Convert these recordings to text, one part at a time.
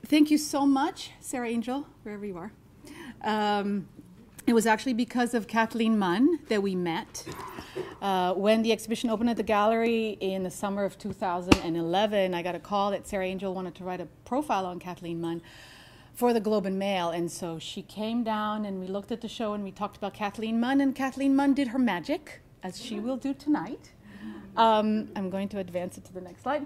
Thank you so much, Sarah Angel, wherever you are. It was actually because of Kathleen Munn that we met. When the exhibition opened at the gallery in the summer of 2011, I got a call that Sarah Angel wanted to write a profile on Kathleen Munn for the Globe and Mail. And so she came down and we looked at the show and we talked about Kathleen Munn, and Kathleen Munn did her magic, as she will do tonight. I'm going to advance it to the next slide.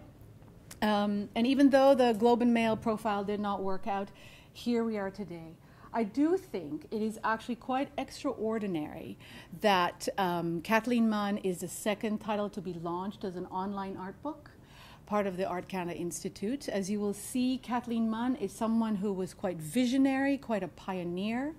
And even though the Globe and Mail profile did not work out, here we are today. I do think it is actually quite extraordinary that Kathleen Munn is the second title to be launched as an online art book, part of the Art Canada Institute. As you will see, Kathleen Munn is someone who was quite visionary, quite a pioneer.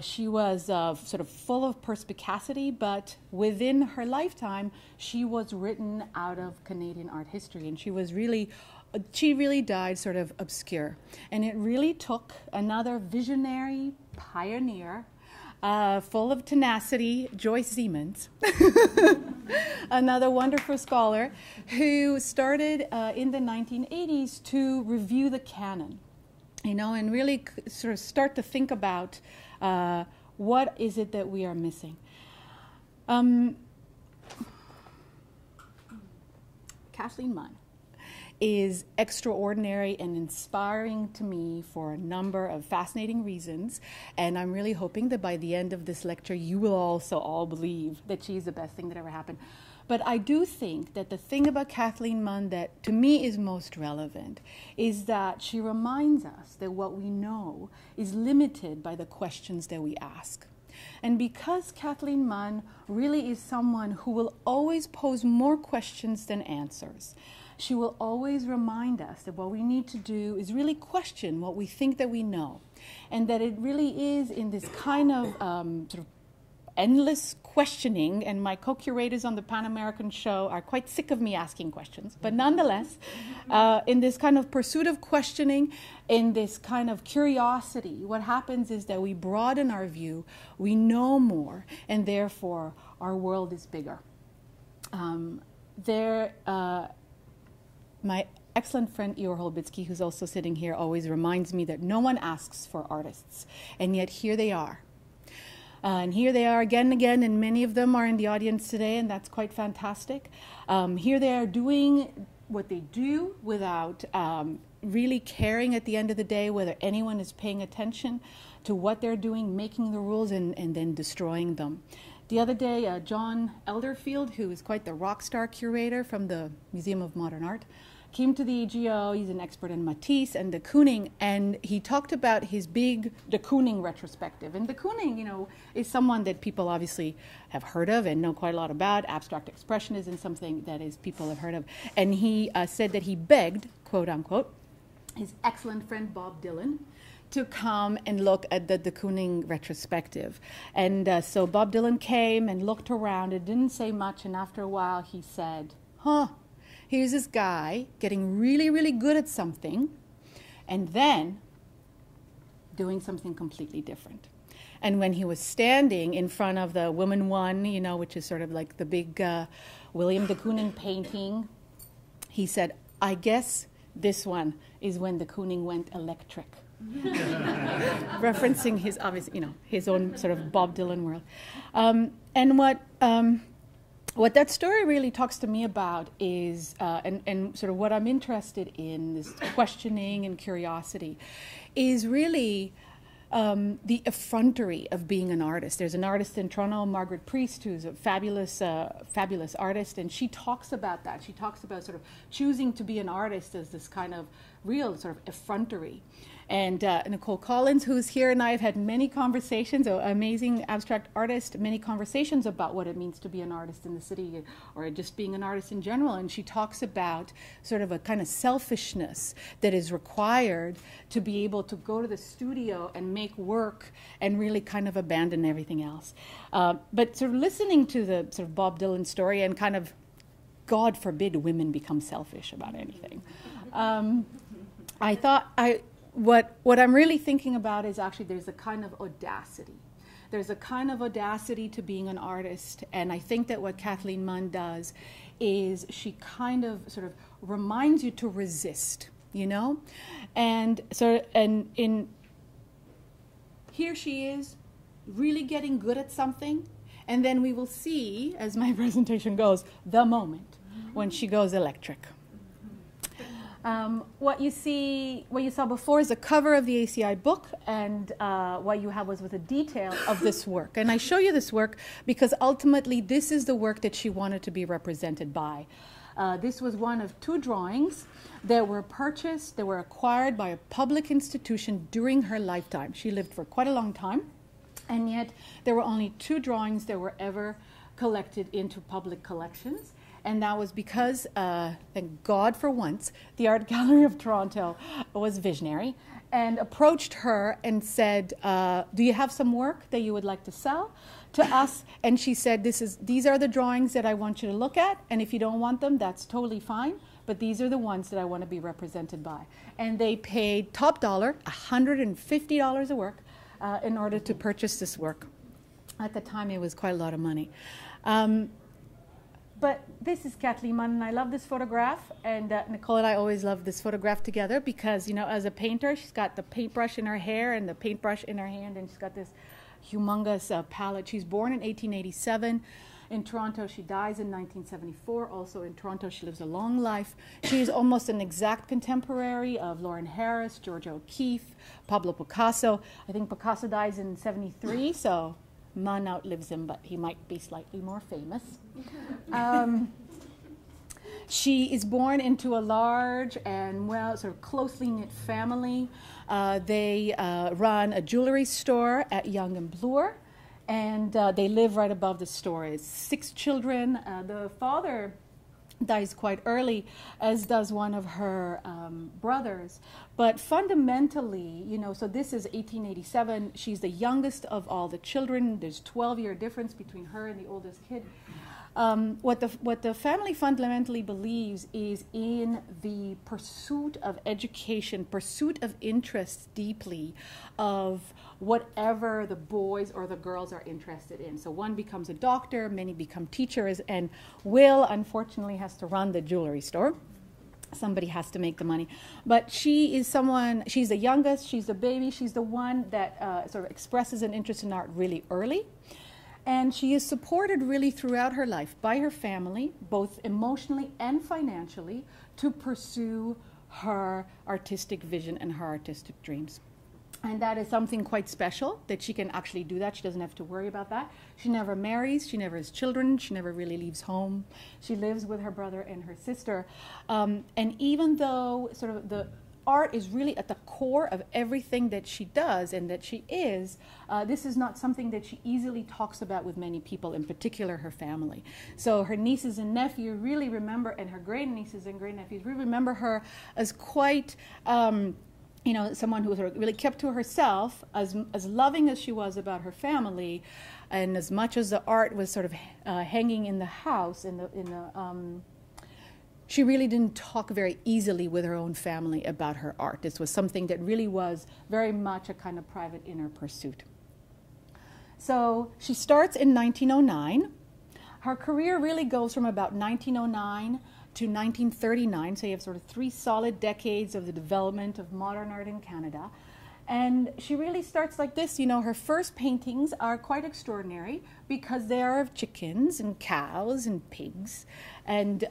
She was sort of full of perspicacity, but within her lifetime, she was written out of Canadian art history, and she really died sort of obscure. And it really took another visionary pioneer, full of tenacity, Joyce Siemens, another wonderful scholar, who started in the 1980s to review the canon, you know, and really sort of start to think about what is it that we are missing. Kathleen Munn is extraordinary and inspiring to me for a number of fascinating reasons, and I'm really hoping that by the end of this lecture you will also all believe that she's the best thing that ever happened. But I do think that the thing about Kathleen Munn that to me is most relevant is that she reminds us that what we know is limited by the questions that we ask. And because Kathleen Munn really is someone who will always pose more questions than answers, she will always remind us that what we need to do is really question what we think that we know, and that it really is in this kind of sort of endless questioning, and my co-curators on the Pan American show are quite sick of me asking questions, but nonetheless, in this kind of pursuit of questioning, in this kind of curiosity, what happens is that we broaden our view, we know more, and therefore our world is bigger. My excellent friend Igor Holbitsky, who's also sitting here, always reminds me that no one asks for artists, and yet here they are. And here they are again and again, and many of them are in the audience today, and that's quite fantastic. Here they are doing what they do without really caring at the end of the day whether anyone is paying attention to what they're doing, making the rules, and then destroying them. The other day, John Elderfield, who is quite the rock star curator from the Museum of Modern Art, came to the AGO. He's an expert in Matisse and de Kooning, and he talked about his big de Kooning retrospective. And de Kooning, you know, is someone that people obviously have heard of and know quite a lot about. Abstract expressionism is something that is people have heard of. And he said that he begged, quote unquote, his excellent friend Bob Dylan to come and look at the de Kooning retrospective. And so Bob Dylan came and looked around. It didn't say much, and after a while he said, here's this guy getting really, really good at something and then doing something completely different. And when he was standing in front of the Woman One, you know, which is sort of like the big William de Kooning painting, he said, I guess this one is when de Kooning went electric. Referencing his, obviously, you know, his own sort of Bob Dylan world. And what that story really talks to me about is, and sort of what I'm interested in, this questioning and curiosity, is really the effrontery of being an artist. There's an artist in Toronto, Margaret Priest, who's a fabulous artist, and she talks about that. She talks about sort of choosing to be an artist as this kind of real sort of effrontery. And Nicole Collins, who's here, and I have had many conversations, an amazing abstract artist, many conversations about what it means to be an artist in the city or just being an artist in general. And she talks about sort of a kind of selfishness that is required to be able to go to the studio and make work and really kind of abandon everything else. But sort of listening to the sort of Bob Dylan story and kind of, God forbid women become selfish about anything. I thought what I'm really thinking about is actually there's a kind of audacity. There's a kind of audacity to being an artist, and I think that what Kathleen Munn does is she kind of sort of reminds you to resist. you know? And so, and here she is really getting good at something, and then we will see, as my presentation goes, the moment when she goes electric. What you saw before is a cover of the ACI book, and what you have was a detail of this work. And I show you this work because ultimately this is the work that she wanted to be represented by. This was one of 2 drawings that were purchased, that were acquired by a public institution during her lifetime. She lived for quite a long time, and yet there were only 2 drawings that were ever collected into public collections. And that was because, thank God for once, the Art Gallery of Toronto was visionary and approached her and said, do you have some work that you would like to sell to us? And she said, these are the drawings that I want you to look at, and if you don't want them, that's totally fine, but these are the ones that I want to be represented by. And they paid top dollar, $150 a work, in order to purchase this work. At the time, it was quite a lot of money. But this is Kathleen Munn, and I love this photograph, and Nicole and I always love this photograph together because, you know, as a painter, she's got the paintbrush in her hair and the paintbrush in her hand, and she's got this humongous palette. She's born in 1887. In Toronto, she dies in 1974. Also in Toronto, she lives a long life. She is almost an exact contemporary of Lauren Harris, Georgia O'Keeffe, Pablo Picasso. I think Picasso dies in 73, so Munn outlives him, but he might be slightly more famous. She is born into a large and, well, sort of closely knit family. They run a jewelry store at Yonge and Bloor, and they live right above the store. It's 6 children. The father dies quite early, as does one of her brothers. But fundamentally, you know, so this is 1887. She's the youngest of all the children. There's 12-year difference between her and the oldest kid. What the family fundamentally believes is in the pursuit of education, pursuit of interest deeply of whatever the boys or the girls are interested in. So one becomes a doctor, many become teachers, and Will, unfortunately, has to run the jewelry store. Somebody has to make the money. But she is someone, she's the youngest, she's the baby, she's the one that sort of expresses an interest in art really early. And she is supported really throughout her life by her family, both emotionally and financially, to pursue her artistic vision and her artistic dreams. And that is something quite special, that she can actually do that. She doesn't have to worry about that. She never marries. She never has children. She never really leaves home. She lives with her brother and her sister. And even though sort of the art is really at the core of everything that she does and that she is, this is not something that she easily talks about with many people, in particular her family. So her nieces and nephews really remember, and her great nieces and great nephews really remember her as quite, you know, someone who sort of really kept to herself, as loving as she was about her family, and as much as the art was sort of hanging in the house, she really didn't talk very easily with her own family about her art. This was something that really was very much a kind of private inner pursuit. So she starts in 1909. Her career really goes from about 1909 to 1939, so you have sort of 3 solid decades of the development of modern art in Canada. And she really starts like this. You know, her first paintings are quite extraordinary because they are of chickens and cows and pigs, and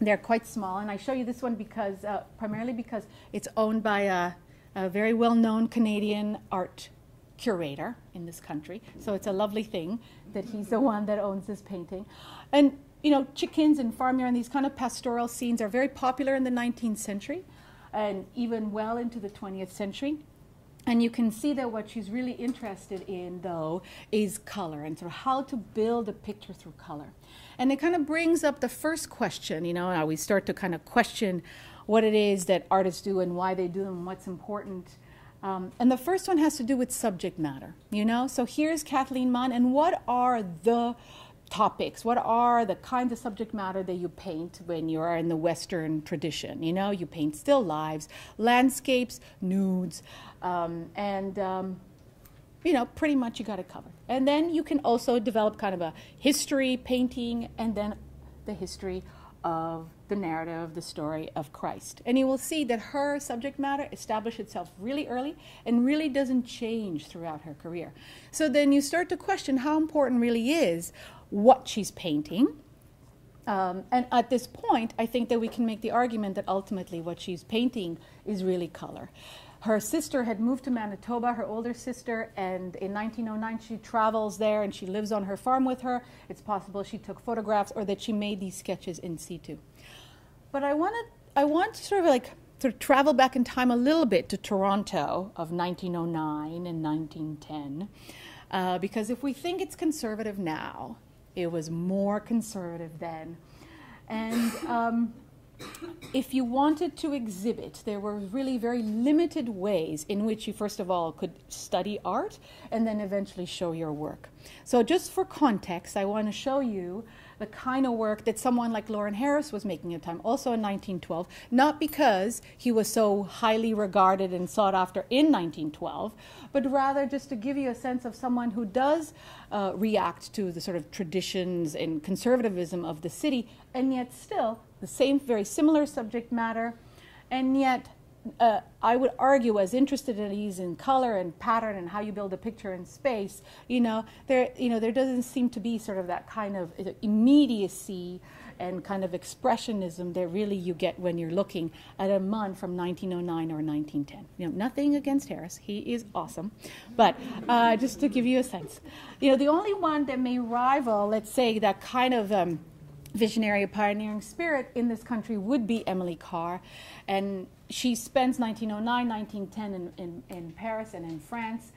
they're quite small. And I show you this one because, primarily because it's owned by a very well-known Canadian art curator in this country. So it's a lovely thing that he's the one that owns this painting. And you know, chickens and farmyard and these kind of pastoral scenes are very popular in the 19th century and even well into the 20th century. And you can see that what she's really interested in, though, is color and sort of how to build a picture through color. And it kind of brings up the first question, you know, how we start to kind of question what it is that artists do and why they do them and what's important. And the first one has to do with subject matter, you know. So here's Kathleen Munn, and what are the topics? What are the kinds of subject matter that you paint when you are in the Western tradition? You know, you paint still lives, landscapes, nudes, you know, pretty much you got it covered. And then you can also develop kind of a history painting and then the history of the narrative, the story of Christ. And you will see that her subject matter established itself really early and really doesn't change throughout her career. So then you start to question how important really is what she's painting. And at this point, I think that we can make the argument that ultimately what she's painting is really color. Her sister had moved to Manitoba, her older sister, and in 1909 she travels there and she lives on her farm with her. It's possible she took photographs or that she made these sketches in situ. But I want to sort of travel back in time a little bit to Toronto of 1909 and 1910, because if we think it's conservative now, it was more conservative then. And if you wanted to exhibit, there were really very limited ways in which you, first of all, could study art and then eventually show your work. So just for context, I want to show you the kind of work that someone like Lawrence Harris was making at the time, also in 1912, not because he was so highly regarded and sought after in 1912, but rather just to give you a sense of someone who does react to the sort of traditions and conservatism of the city, and yet still the same, very similar subject matter, and yet I would argue, as interested as he's in color and pattern and how you build a picture in space, there doesn't seem to be sort of that kind of immediacy and kind of expressionism that really you get when you're looking at a Munn from 1909 or 1910. Nothing against Harris, he is awesome, but just to give you a sense, the only one that may rival, let's say, that kind of visionary pioneering spirit in this country would be Emily Carr, and she spends 1909, 1910 in Paris and in France,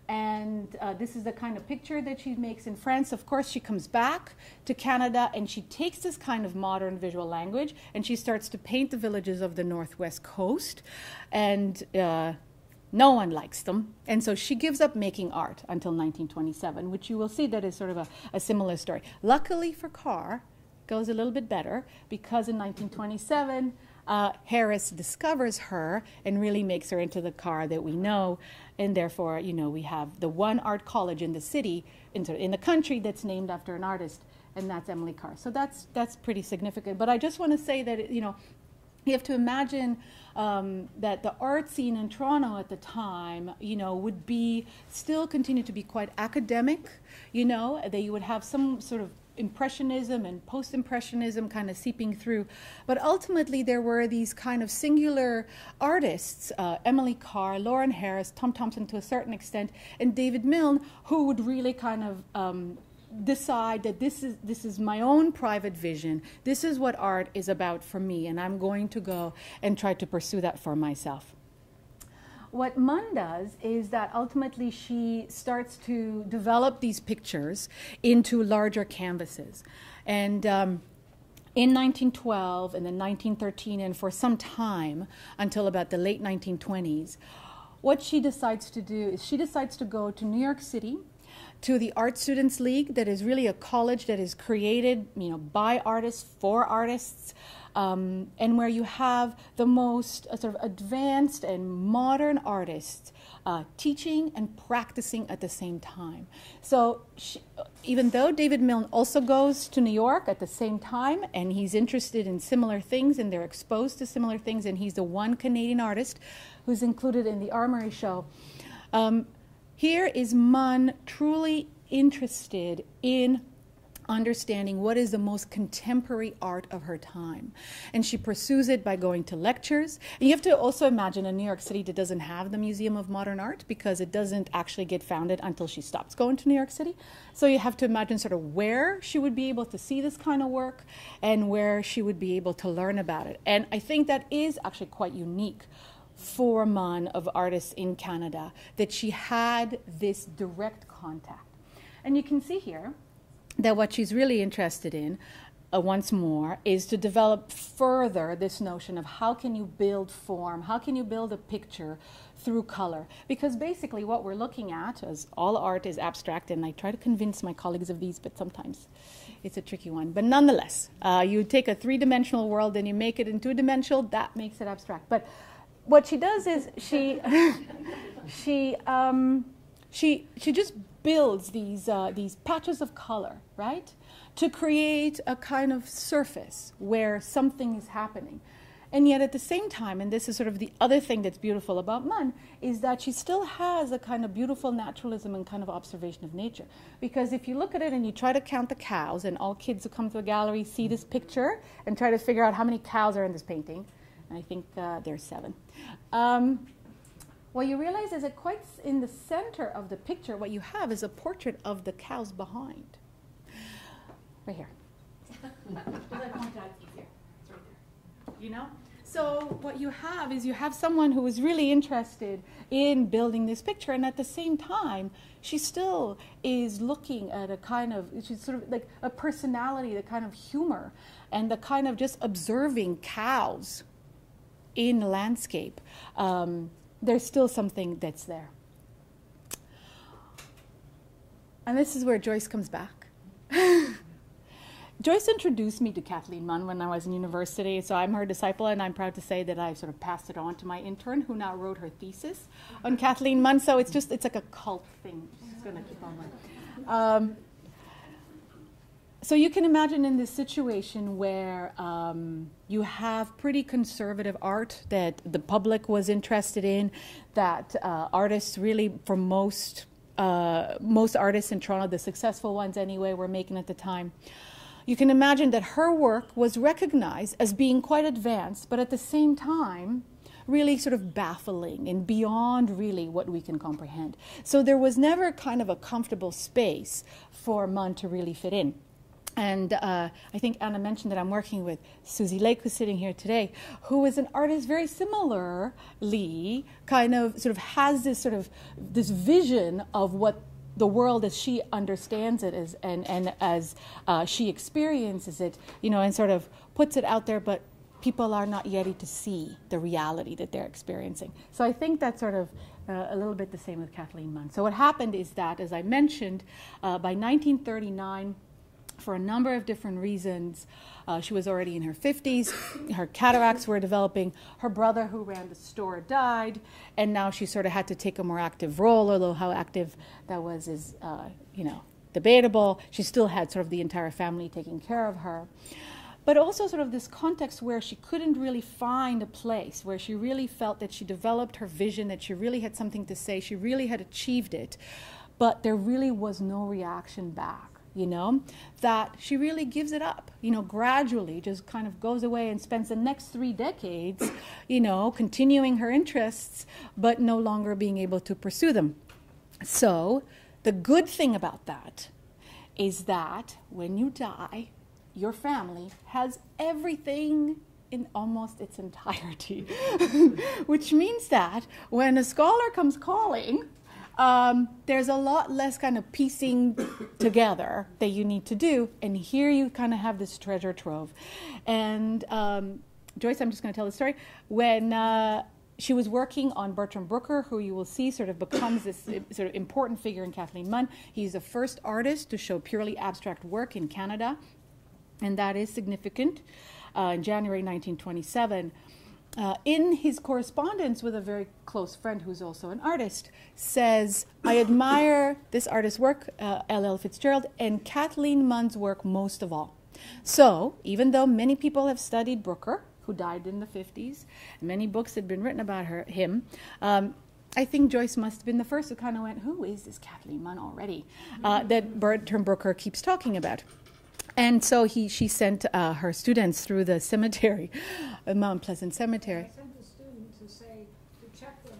and this is the kind of picture that she makes in France. Of course, she comes back to Canada and she takes this kind of modern visual language and she starts to paint the villages of the Northwest Coast, and no one likes them, and so she gives up making art until 1927, which you will see that is sort of a similar story. Luckily for Carr, goes a little bit better, because in 1927 Harris discovers her and really makes her into the Carr that we know, and therefore we have the one art college in the city, in the country, that's named after an artist, and that's Emily Carr. So that's pretty significant. But I just want to say that you have to imagine that the art scene in Toronto at the time, would be still continue to be quite academic. That you would have some sort of Impressionism and post-impressionism kind of seeping through. But ultimately there were these kind of singular artists, Emily Carr, Lawrence Harris, Tom Thompson to a certain extent, and David Milne, who would really kind of decide that this is my own private vision, this is what art is about for me, and I'm going to go and try to pursue that for myself. What Munn does is that ultimately she starts to develop these pictures into larger canvases. And in 1912 and then 1913 and for some time until about the late 1920s, what she decides to do is she decides to go to New York City to the Art Students League, that is really a college that is created by artists for artists, and where you have the most sort of advanced and modern artists teaching and practicing at the same time. So even though David Milne also goes to New York at the same time, and he's interested in similar things and they're exposed to similar things, and he's the one Canadian artist who's included in the Armory show, here is Munn truly interested in understanding what is the most contemporary art of her time. And she pursues it by going to lectures. And you have to also imagine a New York City that doesn't have the Museum of Modern Art, because it doesn't actually get founded until she stops going to New York City. So you have to imagine sort of where she would be able to see this kind of work and where she would be able to learn about it. And I think that is actually quite unique for Munn of artists in Canada, that she had this direct contact. And you can see here that what she's really interested in, once more, is to develop further this notion of how can you build form, how can you build a picture through color. Because basically what we're looking at, as all art is abstract, and I try to convince my colleagues of these, but sometimes it's a tricky one. But nonetheless, you take a three-dimensional world and you make it into two-dimensional, that makes it abstract. But what she does is she just builds these patches of color, right? to create a kind of surface where something is happening. And yet at the same time, and this is sort of the other thing that's beautiful about Munn, is that she still has a kind of beautiful naturalism and kind of observation of nature. Because if you look at it and you try to count the cows, and all kids who come to a gallery see this picture and try to figure out how many cows are in this painting, and I think there's 7. What you realize is that quite in the center of the picture, what you have is a portrait of the cows behind. Right here. You know? So what you have is you have someone who is really interested in building this picture, and at the same time, she still is looking at a kind of, she's sort of like a personality, the kind of humor, and the kind of just observing cows in the landscape. There's still something that's there. And this is where Joyce comes back. Joyce introduced me to Kathleen Munn when I was in university, so I'm her disciple, and I'm proud to say that I sort of passed it on to my intern, who now wrote her thesis on Kathleen Munn. So it's like a cult thing. She's going to keep on going. So you can imagine in this situation where you have pretty conservative art that the public was interested in, that artists really, for most artists in Toronto, the successful ones anyway, were making at the time. You can imagine that her work was recognized as being quite advanced, but at the same time, really sort of baffling and beyond really what we can comprehend. So there was never kind of a comfortable space for Munn to really fit in. And I think Anna mentioned that I'm working with Susie Lake, who's sitting here today, who is an artist very similarly, kind of sort of has this sort of this vision of what the world as she understands it is, and as she experiences it, you know, and sort of puts it out there, but people are not yet to see the reality that they're experiencing. So I think that's sort of a little bit the same with Kathleen Munn. So what happened is that, as I mentioned, by 1939, for a number of different reasons, she was already in her 50s, her cataracts were developing, her brother who ran the store died, and now she sort of had to take a more active role, although how active that was is, you know, debatable. She still had sort of the entire family taking care of her. But also sort of this context where she couldn't really find a place, where she really felt that she developed her vision, that she really had something to say, she really had achieved it, but there really was no reaction back. You know, that she really gives it up, you know, gradually just kind of goes away and spends the next 3 decades, you know, continuing her interests, but no longer being able to pursue them. So the good thing about that is that when you die, your family has everything in almost its entirety, which means that when a scholar comes calling, there's a lot less kind of piecing together that you need to do, and here you kind of have this treasure trove. And Joyce, I'm just going to tell the story. When she was working on Bertram Brooker, who you will see sort of becomes this sort of important figure in Kathleen Munn. He's the first artist to show purely abstract work in Canada, and that is significant. In January 1927, in his correspondence with a very close friend who's also an artist, says, I admire this artist's work, L.L. Fitzgerald, and Kathleen Munn's work most of all. So, even though many people have studied Brooker, who died in the 50s, and many books had been written about him, I think Joyce must have been the first who kind of went, who is this Kathleen Munn already, that Bertram Brooker keeps talking about. And so she sent her students through the cemetery, Mount Pleasant Cemetery. I sent a student to check the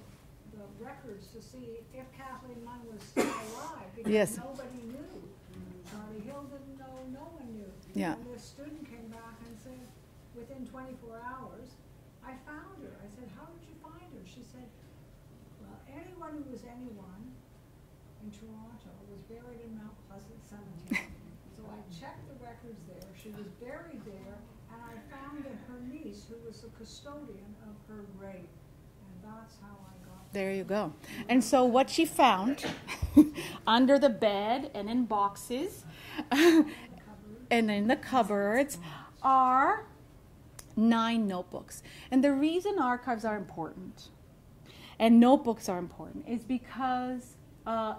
records to see if Kathleen Munn was still alive, because yes. Nobody knew. Charlie Hill didn't know, no one knew. Yeah. And this student came back and said, within 24 hours, I found her. I said, how did you find her? She said, well, anyone who was anyone in Toronto was buried in Mount Pleasant Cemetery. So I checked the records there. She was buried there, and I found that her niece, who was the custodian of her grave, and that's how I got there. You go. And so what she found under the bed and in boxes and in the cupboards are 9 notebooks. And the reason archives are important and notebooks are important is because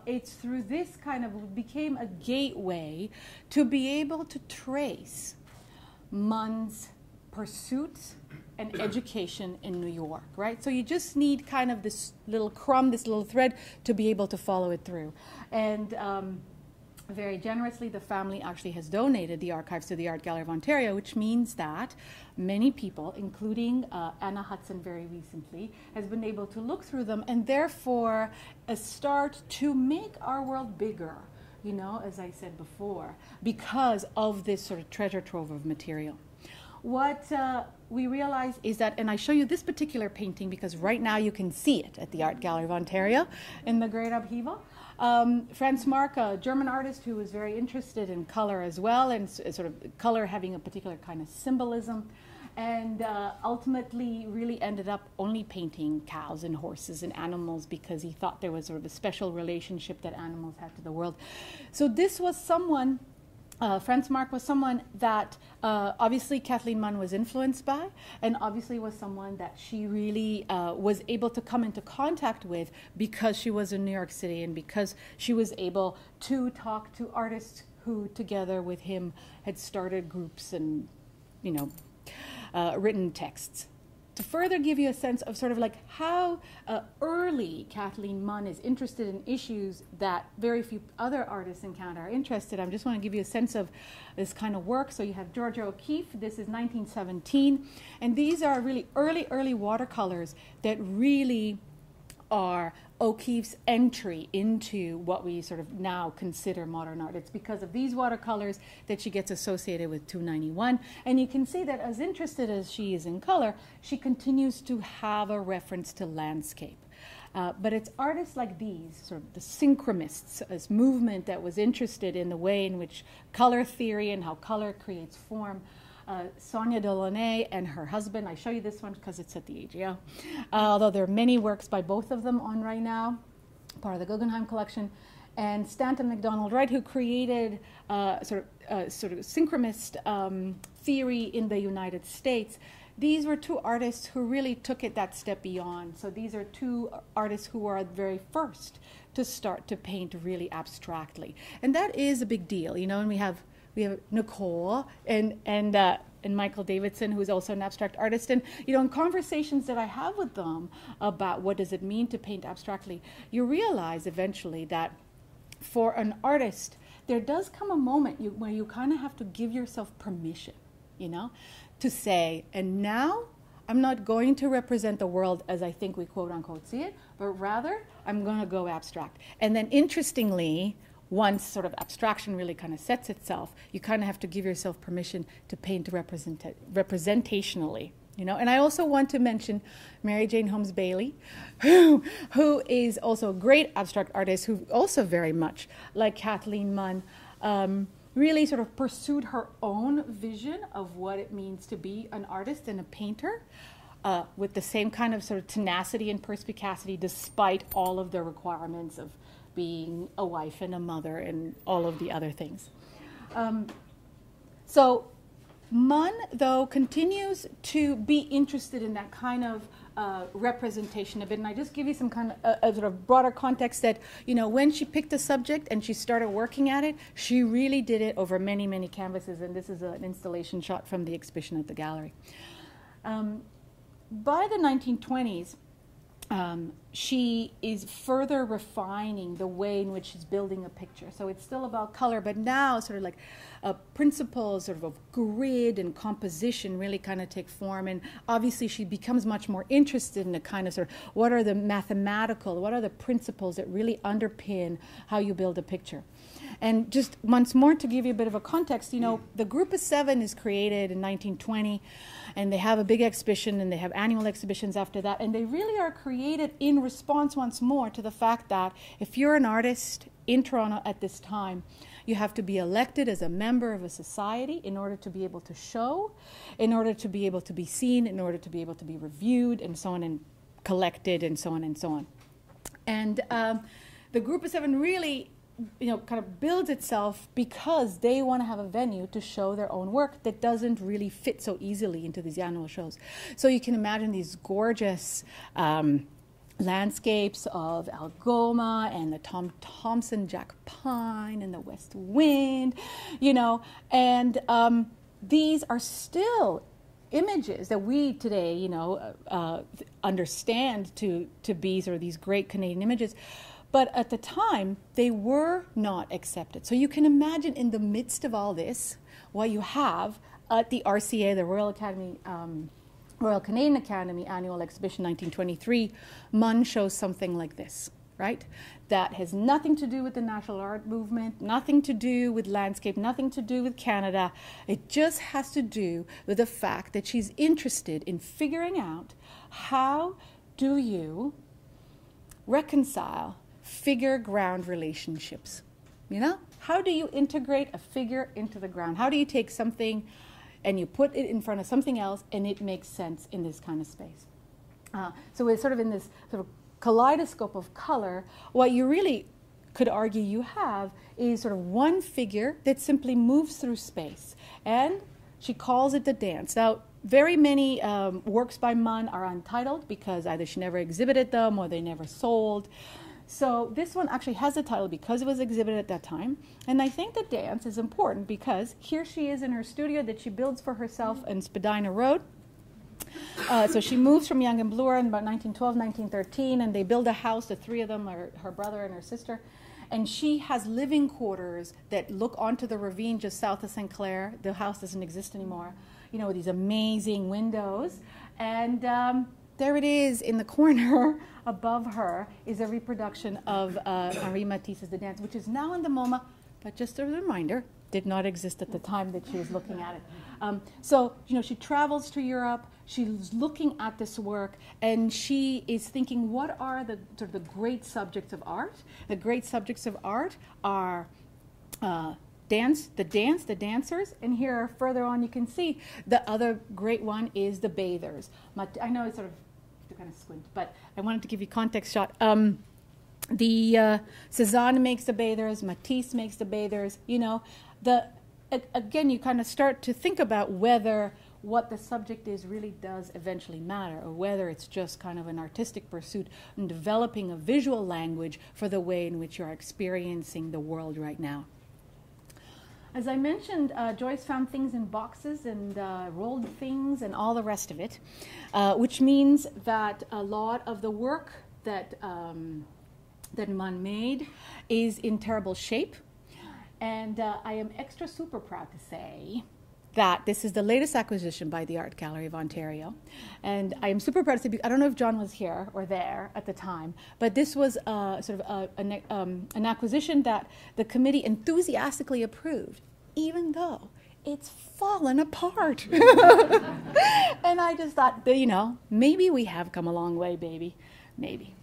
it's through this kind of became a gateway to be able to trace Munn's pursuits and education in New York, right? So you just need kind of this little crumb, this little thread to be able to follow it through. And very generously, the family actually has donated the archives to the Art Gallery of Ontario, which means that many people, including Anna Hudson very recently, has been able to look through them and therefore start to make our world bigger, you know, as I said before, because of this sort of treasure trove of material. What we realize is that, and I show you this particular painting because right now you can see it at the Art Gallery of Ontario in the Great Upheaval. Franz Marc, a German artist who was very interested in color as well, and sort of color having a particular kind of symbolism, and ultimately really ended up only painting cows and horses and animals because he thought there was sort of a special relationship that animals had to the world. So this was someone, Franz Marc was someone that obviously Kathleen Munn was influenced by, and obviously was someone that she really was able to come into contact with because she was in New York City and because she was able to talk to artists who together with him had started groups and, you know, written texts. To further give you a sense of sort of like how early Kathleen Munn is interested in issues that very few other artists in Canada are interested in, I just want to give you a sense of this kind of work. So you have Georgia O'Keeffe, this is 1917, and these are really early watercolors that really are O'Keeffe's entry into what we sort of now consider modern art. It's because of these watercolors that she gets associated with 291. And you can see that as interested as she is in color, she continues to have a reference to landscape. But it's artists like these, sort of the synchromists, this movement that was interested in the way in which color theory and how color creates form. Sonia Delaunay and her husband. I show you this one because it's at the AGO. Although there are many works by both of them on right now, part of the Guggenheim collection. And Stanton MacDonald Wright, who created sort of synchromist theory in the United States. These were two artists who really took it that step beyond. So these are two artists who are the very first to start to paint really abstractly. And that is a big deal, you know, and we have Nicole and Michael Davidson, who's also an abstract artist. And, you know, in conversations that I have with them about what does it mean to paint abstractly, you realize eventually that for an artist, there does come a moment where you kind of have to give yourself permission, you know, to say, and now I'm not going to represent the world as I think we quote unquote see it, but rather I'm going to go abstract. And then interestingly, once sort of abstraction really kind of sets itself, you kind of have to give yourself permission to paint representationally, you know. And I also want to mention Mary Jane Holmes Bailey, who is also a great abstract artist, who also very much, like Kathleen Munn, really sort of pursued her own vision of what it means to be an artist and a painter, with the same kind of sort of tenacity and perspicacity, despite all of the requirements of being a wife and a mother and all of the other things. So Munn, though, continues to be interested in that kind of representation a bit. And I just give you some kind of a sort of broader context that, you know, when she picked a subject and she started working at it, she really did it over many, many canvases. And this is an installation shot from the exhibition at the gallery. By the 1920s, she is further refining the way in which she's building a picture. So it's still about color, but now sort of like principles sort of grid and composition really kind of take form. And obviously she becomes much more interested in the kind of sort of what are the mathematical, what are the principles that really underpin how you build a picture. And just once more to give you a bit of a context, you know, the Group of Seven is created in 1920, and they have a big exhibition, and they have annual exhibitions after that, and they really are created in response once more to the fact that if you're an artist in Toronto at this time, you have to be elected as a member of a society in order to be able to show, in order to be able to be seen, in order to be able to be reviewed, and so on, and collected, and so on and so on. And the Group of Seven really, you know, kind of builds itself because they want to have a venue to show their own work that doesn't really fit so easily into these annual shows. So you can imagine these gorgeous landscapes of Algoma and the Tom Thomson Jack Pine and the West Wind, you know, and these are still images that we today, you know, understand to be sort of these great Canadian images. But at the time, they were not accepted. So you can imagine in the midst of all this, what you have at the RCA, the Royal Canadian Academy Annual Exhibition 1923, Munn shows something like this, right? That has nothing to do with the national art movement, nothing to do with landscape, nothing to do with Canada. It just has to do with the fact that she's interested in figuring out how do you reconcile figure-ground relationships, you know? How do you integrate a figure into the ground? How do you take something and you put it in front of something else and it makes sense in this kind of space? So it's sort of in this sort of kaleidoscope of color. What you really could argue you have is sort of one figure that simply moves through space, and she calls it the dance. Now, very many works by Munn are untitled because either she never exhibited them or they never sold. So this one actually has a title because it was exhibited at that time. And I think the dance is important because here she is in her studio that she builds for herself in Spadina Road. So she moves from Yonge and Bloor in about 1912, 1913, and they build a house, the three of them, her brother and her sister. And she has living quarters that look onto the ravine just south of St. Clair. The house doesn't exist anymore, you know, with these amazing windows. And there it is in the corner above her is a reproduction of Henri Matisse's The Dance, which is now in the MoMA, but just a reminder, did not exist at the time that she was looking at it. So, you know, she travels to Europe, she's looking at this work, and she is thinking, what are the sort of the great subjects of art? The great subjects of art are the dancers, and here further on you can see the other great one is the bathers. I know it's sort of to kind of squint, but I wanted to give you context shot. Cézanne makes the bathers, Matisse makes the bathers, you know. Again, you kind of start to think about whether what the subject is really does eventually matter, or whether it's just kind of an artistic pursuit and developing a visual language for the way in which you're experiencing the world right now. As I mentioned, Joyce found things in boxes and rolled things and all the rest of it, which means that a lot of the work that Munn made is in terrible shape. And I am extra super proud to say that this is the latest acquisition by the Art Gallery of Ontario. And I am super proud to say, I don't know if John was here or there at the time, but this was sort of an acquisition that the committee enthusiastically approved, even though it's fallen apart. And I just thought, you know, maybe we have come a long way, baby, maybe.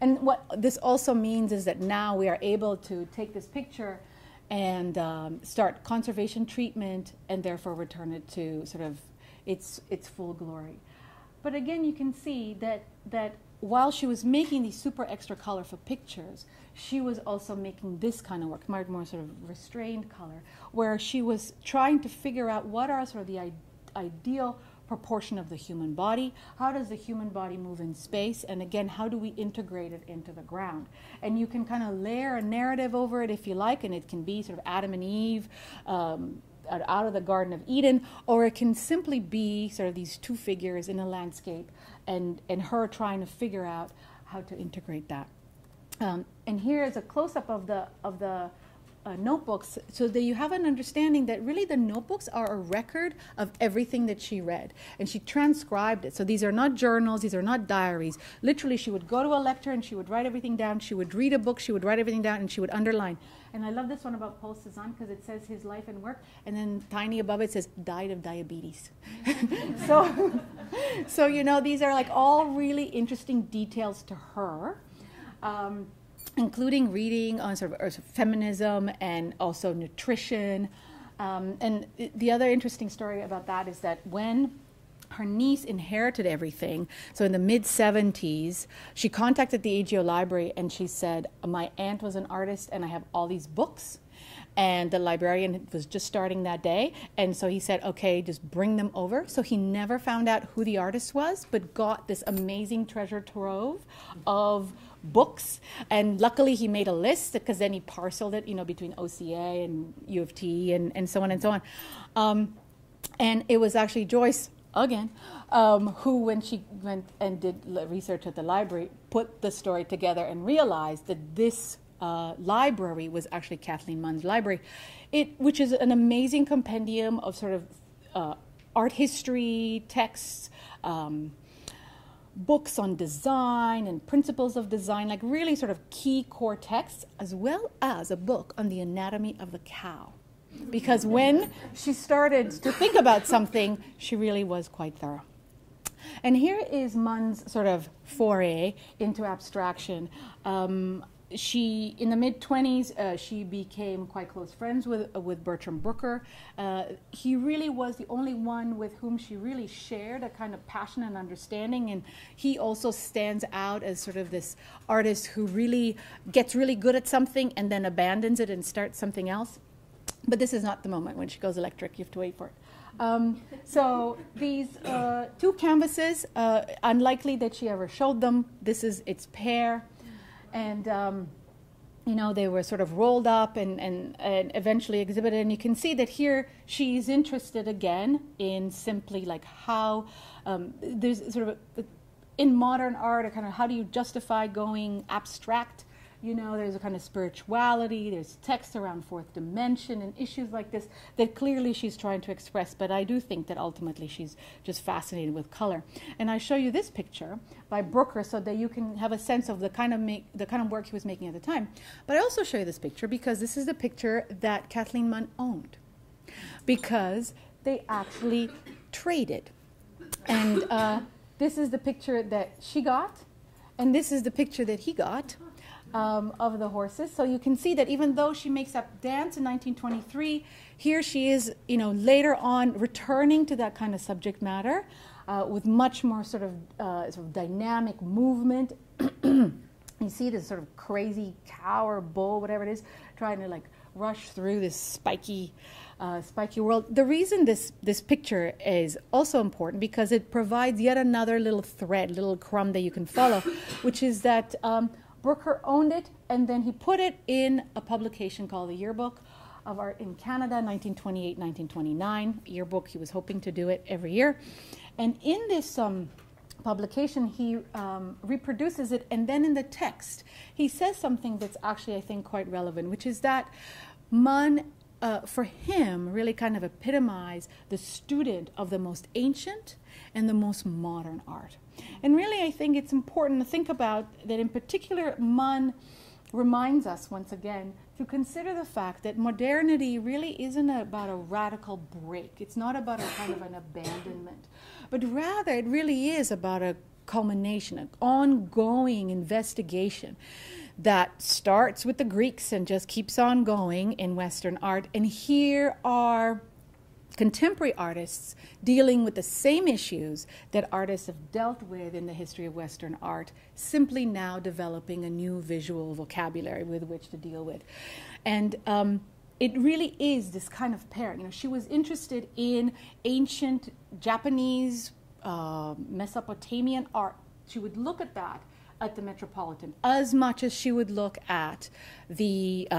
And what this also means is that now we are able to take this picture and start conservation treatment and therefore return it to sort of its full glory. But again, you can see that while she was making these super extra colorful pictures, she was also making this kind of work, more sort of restrained color, where she was trying to figure out what are sort of the ideal proportion of the human body, how does the human body move in space, and again, how do we integrate it into the ground? And you can kind of layer a narrative over it if you like, and it can be sort of Adam and Eve out of the Garden of Eden, or it can simply be sort of these two figures in a landscape and her trying to figure out how to integrate that. And here is a close-up of the notebooks, so that you have an understanding that really the notebooks are a record of everything that she read, and she transcribed it. So these are not journals, these are not diaries. Literally, she would go to a lecture and she would write everything down. She would read a book, she would write everything down, and she would underline. And I love this one about Paul Cézanne because it says his life and work, and then tiny above it says died of diabetes. So you know, these are like all really interesting details to her. Including reading on sort of feminism and also nutrition. And the other interesting story about that is that when her niece inherited everything, so in the mid-70s, she contacted the AGO library and she said, my aunt was an artist and I have all these books. and the librarian was just starting that day, and so he said, okay, just bring them over. So he never found out who the artist was, but got this amazing treasure trove of books, and luckily he made a list, because then he parceled it, between OCA and U of T and so on and so on. And it was actually Joyce, again, who, when she went and did research at the library, put the story together and realized that this library was actually Kathleen Munn's library, which is an amazing compendium of sort of art history texts, books on design and principles of design, like really sort of key core texts, as well as a book on the anatomy of the cow. Because when she started to think about something, she really was quite thorough. And here is Munn's sort of foray into abstraction. She, in the mid-20s, she became quite close friends with Bertram Brooker. He really was the only one with whom she really shared a kind of passion and understanding, and he also stands out as sort of this artist who really gets really good at something and then abandons it and starts something else. But this is not the moment when she goes electric. You have to wait for it. So these two canvases, unlikely that she ever showed them. This is its pair. And, they were sort of rolled up and eventually exhibited. And you can see that here she's interested again in simply like how there's sort of, in modern art, a kind of how do you justify going abstract? There's a kind of spirituality, there's text around fourth dimension and issues like this that clearly she's trying to express, but I do think that ultimately she's just fascinated with color. And I show you this picture by Brooker so that you can have a sense of the kind of work he was making at the time. But I also show you this picture because this is the picture that Kathleen Munn owned, because they actually traded. And this is the picture that she got, and this is the picture that he got. Of the horses. So you can see that even though she makes up dance in 1923, here she is, later on returning to that kind of subject matter with much more sort of dynamic movement. You see this sort of crazy cow or bull, whatever it is, trying to like rush through this spiky world. The reason this picture is also important because it provides yet another little thread, little crumb that you can follow, which is that Brooker owned it, and then he put it in a publication called the Yearbook of Art in Canada, 1928-1929. Yearbook, he was hoping to do it every year. And in this publication, he reproduces it, and then in the text, he says something that's actually, I think, quite relevant, which is that Munn, for him, really kind of epitomized the student of the most ancient and the most modern art. And really, I think it's important to think about that in particular, Munn reminds us once again to consider the fact that modernity really isn't about a radical break. It's not about a kind of an abandonment, but rather it really is about a culmination, an ongoing investigation that starts with the Greeks and just keeps on going in Western art. And here are contemporary artists dealing with the same issues that artists have dealt with in the history of Western art, simply now developing a new visual vocabulary with which to deal with. And it really is this kind of pairing. She was interested in ancient Japanese, Mesopotamian art. She would look at that at the Metropolitan as much as she would look at the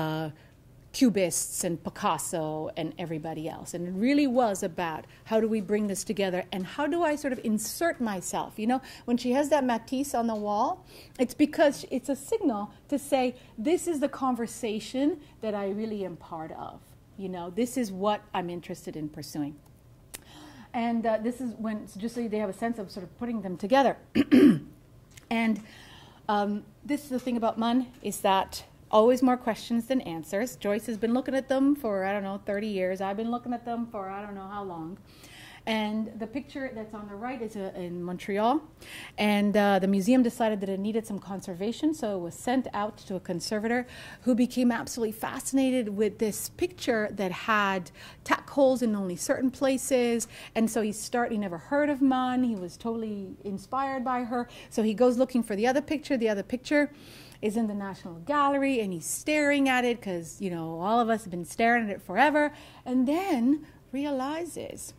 Cubists and Picasso and everybody else. And it really was about how do we bring this together and how do I sort of insert myself. When she has that Matisse on the wall, it's because it's a signal to say, this is the conversation that I really am part of. This is what I'm interested in pursuing. And this is when, just so they have a sense of sort of putting them together. And this is the thing about Munn, is that always more questions than answers. Joyce has been looking at them for, 30 years. I've been looking at them for I don't know how long. And the picture that's on the right is in Montreal. And the museum decided that it needed some conservation, so it was sent out to a conservator who became absolutely fascinated with this picture that had tack holes in only certain places. And so he never heard of Munn. He was totally inspired by her. So he goes looking for the other picture. is in the National Gallery, and he's staring at it because, you know, all of us have been staring at it forever, and then realizes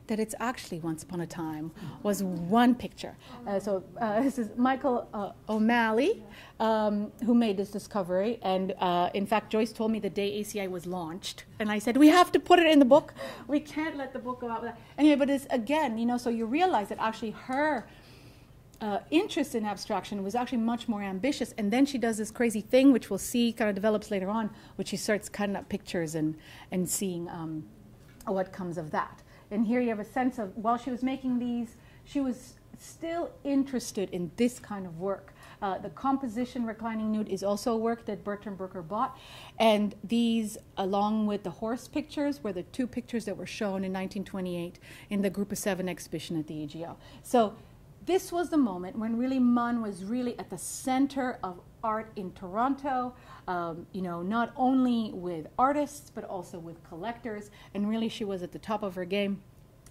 that it's actually once upon a time was one picture. This is Michael O'Malley, who made this discovery. And in fact, Joyce told me the day ACI was launched. And I said, we have to put it in the book. We can't let the book go out without. Anyway, but it's, again, you know, so you realize that actually her interest in abstraction was actually much more ambitious. And then she does this crazy thing, which we'll see kind of develops later on, which she starts cutting up pictures and seeing what comes of that. And here you have a sense of, while she was making these, she was still interested in this kind of work. The composition Reclining Nude is also a work that Bertram Brooker bought. And these, along with the horse pictures, were the two pictures that were shown in 1928 in the Group of 7 exhibition at the AGO. So this was the moment when really Munn was really at the center of art in Toronto, you know, not only with artists, but also with collectors. And really she was at the top of her game.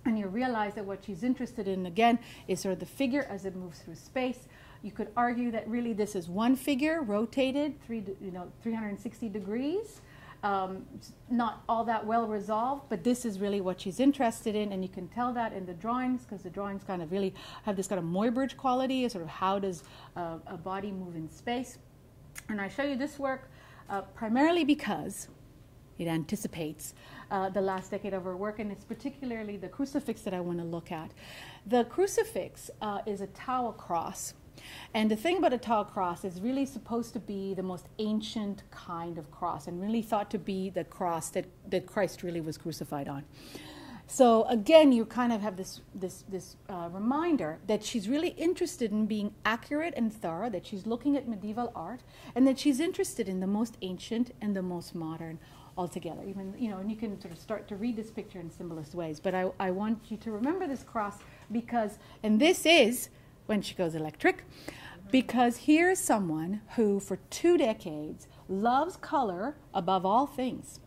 And you realize that what she's interested in, again, is sort of the figure as it moves through space. You could argue that really this is one figure rotated 360 degrees. Not all that well resolved, but this is really what she's interested in, and you can tell that in the drawings, because the drawings kind of really have this kind of Muybridge quality, sort of how does a body move in space. And I show you this work primarily because it anticipates the last decade of her work, and it's particularly the crucifix that I want to look at. The crucifix is a Tau cross. And the thing about a Tau cross is really supposed to be the most ancient kind of cross, and really thought to be the cross that Christ really was crucified on. So again, you kind of have this reminder that she's really interested in being accurate and thorough, that she's looking at medieval art, and that she's interested in the most ancient and the most modern altogether. Even, you know, and you can sort of start to read this picture in symbolist ways. But I want you to remember this cross because, and this is when she goes electric, because here's someone who for 2 decades loves color above all things,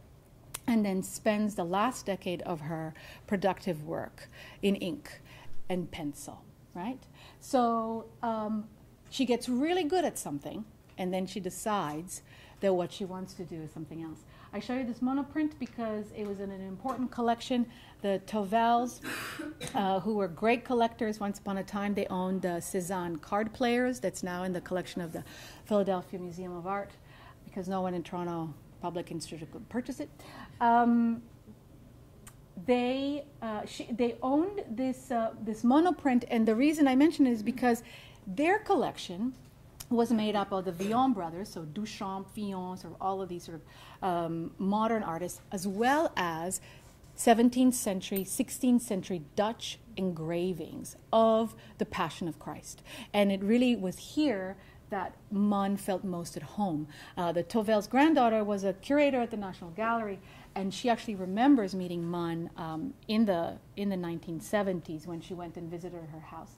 and then spends the last decade of her productive work in ink and pencil, right? So she gets really good at something, and then she decides that what she wants to do is something else. I show you this monoprint because it was in an important collection. The Tovels, who were great collectors once upon a time, they owned the Cézanne card players that's now in the collection of the Philadelphia Museum of Art, because no one in Toronto Public Institute could purchase it. They owned this monoprint, and the reason I mention it is because their collection was made up of the Villon brothers, so Duchamp, Villon, sort of all of these sort of modern artists, as well as 17th century, 16th century Dutch engravings of the Passion of Christ. And it really was here that Munn felt most at home. The Tovels' granddaughter was a curator at the National Gallery, and she actually remembers meeting Munn in the 1970s when she went and visited her house.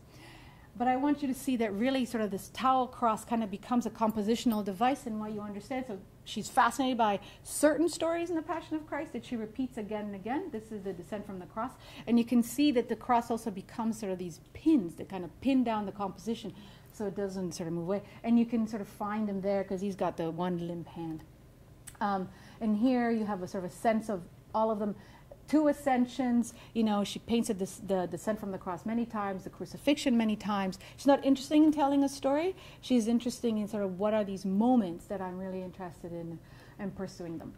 But I want you to see that really sort of this towel cross kind of becomes a compositional device in what you understand. So she's fascinated by certain stories in the Passion of Christ that she repeats again and again. This is the Descent from the Cross. And you can see that the cross also becomes sort of these pins that kind of pin down the composition so it doesn't sort of move away. And you can sort of find him there because he's got the one limp hand. And here you have a sort of a sense of all of them. 2 ascensions, you know, she paints the Descent from the Cross many times, the Crucifixion many times. She's not interested in telling a story. She's interested in sort of what are these moments that I'm really interested in and pursuing them.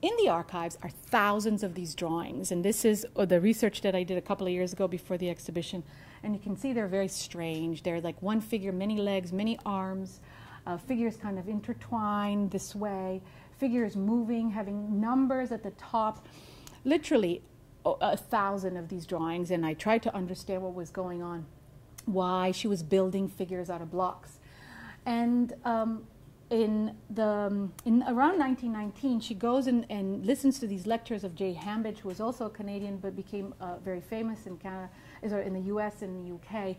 In the archives are thousands of these drawings, and this is the research that I did a couple of years ago before the exhibition. And you can see they're very strange. They're like one figure, many legs, many arms, figures kind of intertwined this way. Figures moving, having numbers at the top, literally 1,000 of these drawings, and I tried to understand what was going on, why she was building figures out of blocks. And in around 1919, she goes and listens to these lectures of Jay Hambidge, who was also a Canadian but became very famous in Canada, in the US and the UK,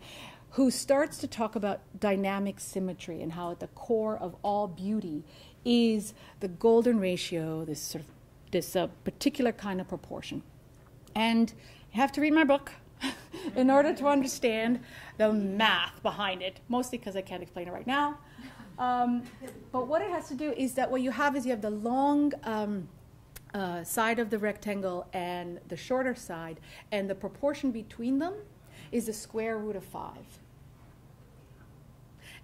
who starts to talk about dynamic symmetry and how at the core of all beauty is the golden ratio, this particular kind of proportion. And you have to read my book in order to understand the math behind it, mostly because I can't explain it right now. But what it has to do is that what you have is you have the long side of the rectangle and the shorter side, and the proportion between them is the square root of 5.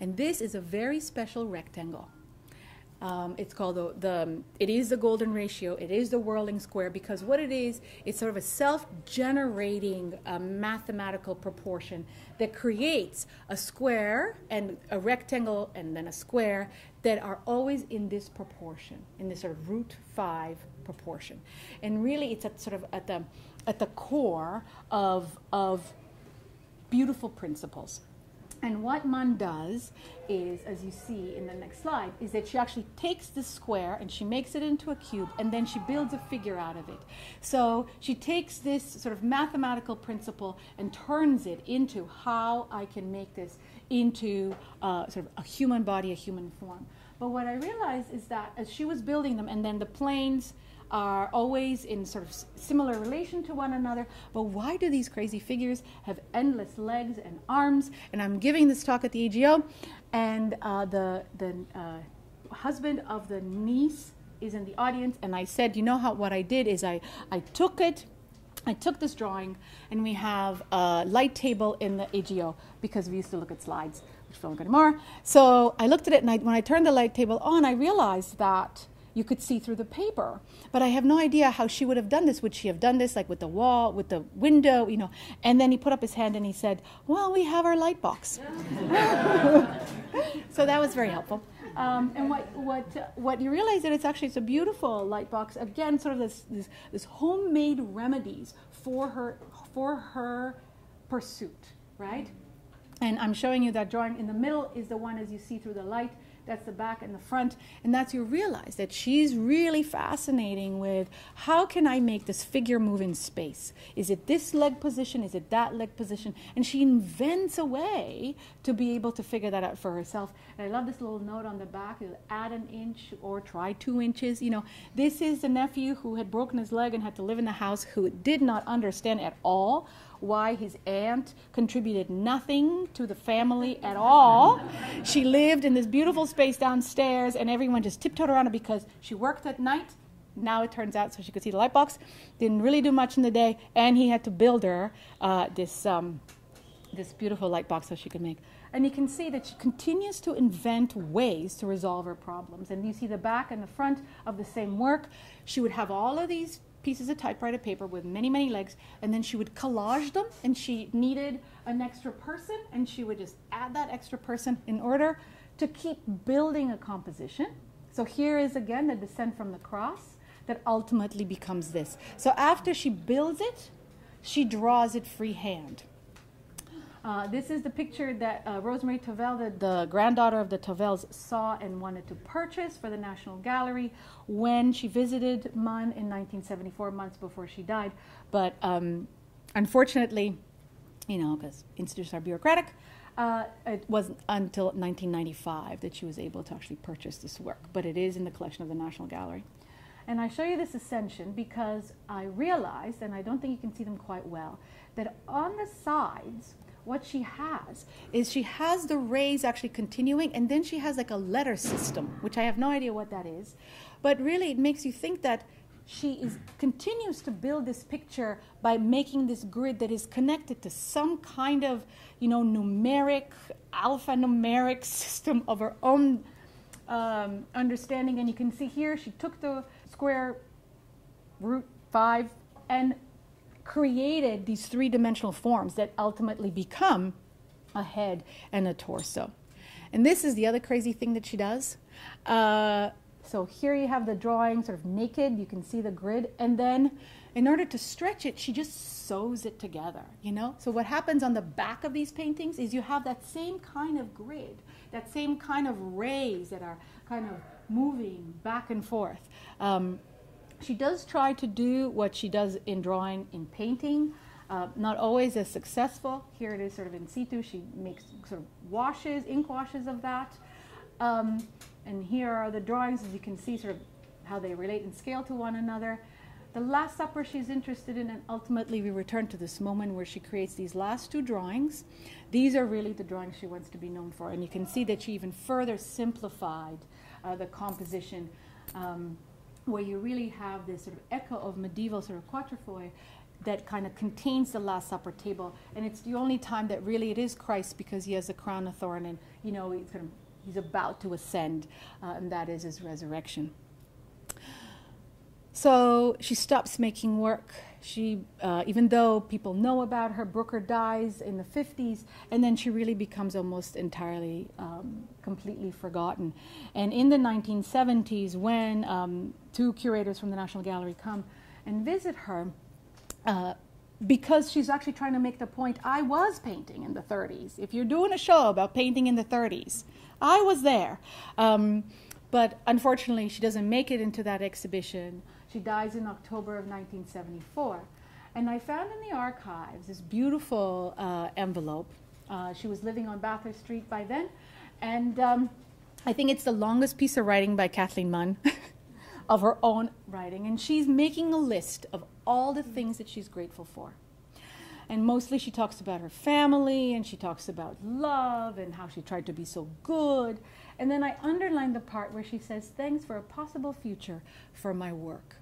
And this is a very special rectangle. It's called it is the golden ratio. It is the whirling square, because what it is, it's sort of a self-generating mathematical proportion that creates a square and a rectangle and then a square that are always in this proportion, in this sort of root 5 proportion. And really, it's at the core of beautiful principles. And what Munn does is, as you see in the next slide, is that she actually takes this square and she makes it into a cube, and then she builds a figure out of it. So she takes this sort of mathematical principle and turns it into how I can make this into sort of a human body, a human form. But what I realized is that as she was building them, and then the planes are always in sort of similar relation to one another, but why do these crazy figures have endless legs and arms? And I'm giving this talk at the AGO, and the husband of the niece is in the audience, and I said, you know what I did is I took this drawing, and we have a light table in the AGO because we used to look at slides, which don't look anymore. So I looked at it, and when I turned the light table on, I realized that you could see through the paper. But I have no idea how she would have done this. Would she have done this like with the wall, with the window, you know? And then he put up his hand and he said, well, we have our light box. So that was very helpful. And what you realize that it's a beautiful light box. Again, sort of this homemade remedies for her pursuit, right? And I'm showing you that drawing. In the middle is the one as you see through the light. That's the back and the front. And that's you realize that she's really fascinating with how can I make this figure move in space? Is it this leg position? Is it that leg position? And she invents a way to be able to figure that out for herself. And I love this little note on the back. It'll add an inch or try 2 inches. You know, this is the nephew who had broken his leg and had to live in the house, who did not understand at all why his aunt contributed nothing to the family at all. She lived in this beautiful space downstairs, and everyone just tiptoed around her because she worked at night. Now it turns out so she could see the light box. Didn't really do much in the day, and he had to build her this beautiful light box so she could make. And you can see that she continues to invent ways to resolve her problems. And you see the back and the front of the same work. She would have all of these pieces of typewriter paper with many, many legs, and then she would collage them, and she needed an extra person, and she would just add that extra person in order to keep building a composition. So here is again the descent from the cross that ultimately becomes this. So after she builds it, she draws it freehand. This is the picture that Rosemary Tavel, the granddaughter of the Tavels, saw and wanted to purchase for the National Gallery when she visited Munn in 1974, months before she died. But unfortunately, you know, because institutions are bureaucratic, it wasn't until 1995 that she was able to actually purchase this work. But it is in the collection of the National Gallery. And I show you this ascension because I realized, and I don't think you can see them quite well, that on the sides, what she has is she has the rays actually continuing, and then she has like a letter system, which I have no idea what that is. But really it makes you think that she continues to build this picture by making this grid that is connected to some kind of, you know, alphanumeric system of her own understanding. And you can see here she took the square root 5 and created these 3-dimensional forms that ultimately become a head and a torso. And this is the other crazy thing that she does. So here you have the drawing sort of naked. You can see the grid. And then in order to stretch it, she just sews it together, you know? So what happens on the back of these paintings is you have that same kind of grid, that same kind of rays that are kind of moving back and forth. She does try to do what she does in drawing in painting, not always as successful. Here it is sort of in situ. She makes sort of ink washes of that. And here are the drawings, as you can see, sort of how they relate in scale to one another. The Last Supper she's interested in, and ultimately we return to this moment where she creates these last two drawings. These are really the drawings she wants to be known for, and you can see that she even further simplified the composition, where you really have this sort of echo of medieval sort of quatrefoil that kind of contains the Last Supper table, and it's the only time that really it is Christ, because he has a crown of thorn, and you know he's about to ascend, and that is his resurrection. So she stops making work. She, even though people know about her, Brooker dies in the 50s, and then she really becomes almost entirely, completely forgotten. And in the 1970s, when two curators from the National Gallery come and visit her, because she's actually trying to make the point, I was painting in the 30s. If you're doing a show about painting in the 30s, I was there. But unfortunately, she doesn't make it into that exhibition. She dies in October of 1974. And I found in the archives this beautiful envelope. She was living on Bathurst Street by then. And I think it's the longest piece of writing by Kathleen Munn of her own writing. And she's making a list of all the things that she's grateful for. And mostly she talks about her family, and she talks about love and how she tried to be so good. And then I underlined the part where she says, thanks for a possible future for my work.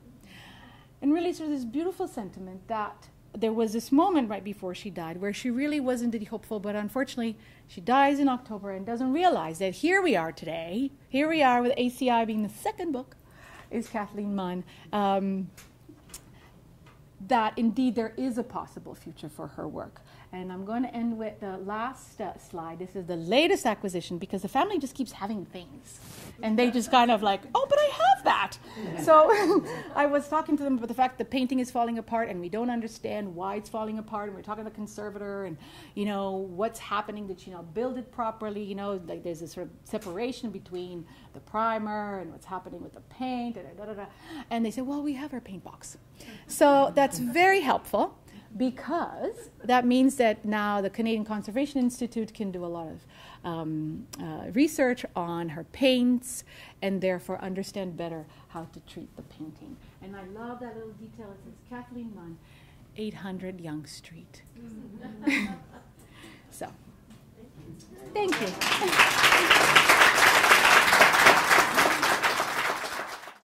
And really sort of this beautiful sentiment that there was this moment right before she died where she really was indeed hopeful, but unfortunately she dies in October and doesn't realize that here we are today. Here we are with ACI being the second book, is Kathleen Munn. That indeed there is a possible future for her work. And I'm going to end with the last slide. This is the latest acquisition, because the family just keeps having things. And they just kind of like, oh, but I have that. So I was talking to them about the fact that the painting is falling apart, and we don't understand why it's falling apart. And we're talking to the conservator, and, you know, what's happening, that, you know, build it properly. You know, like there's a sort of separation between the primer and what's happening with the paint. And they said, well, we have our paint box. So that's very helpful, because that means that now the Canadian Conservation Institute can do a lot of research on her paints, and therefore understand better how to treat the painting. And I love that little detail. It says Kathleen Munn, 800 Yonge Street. So, thank you.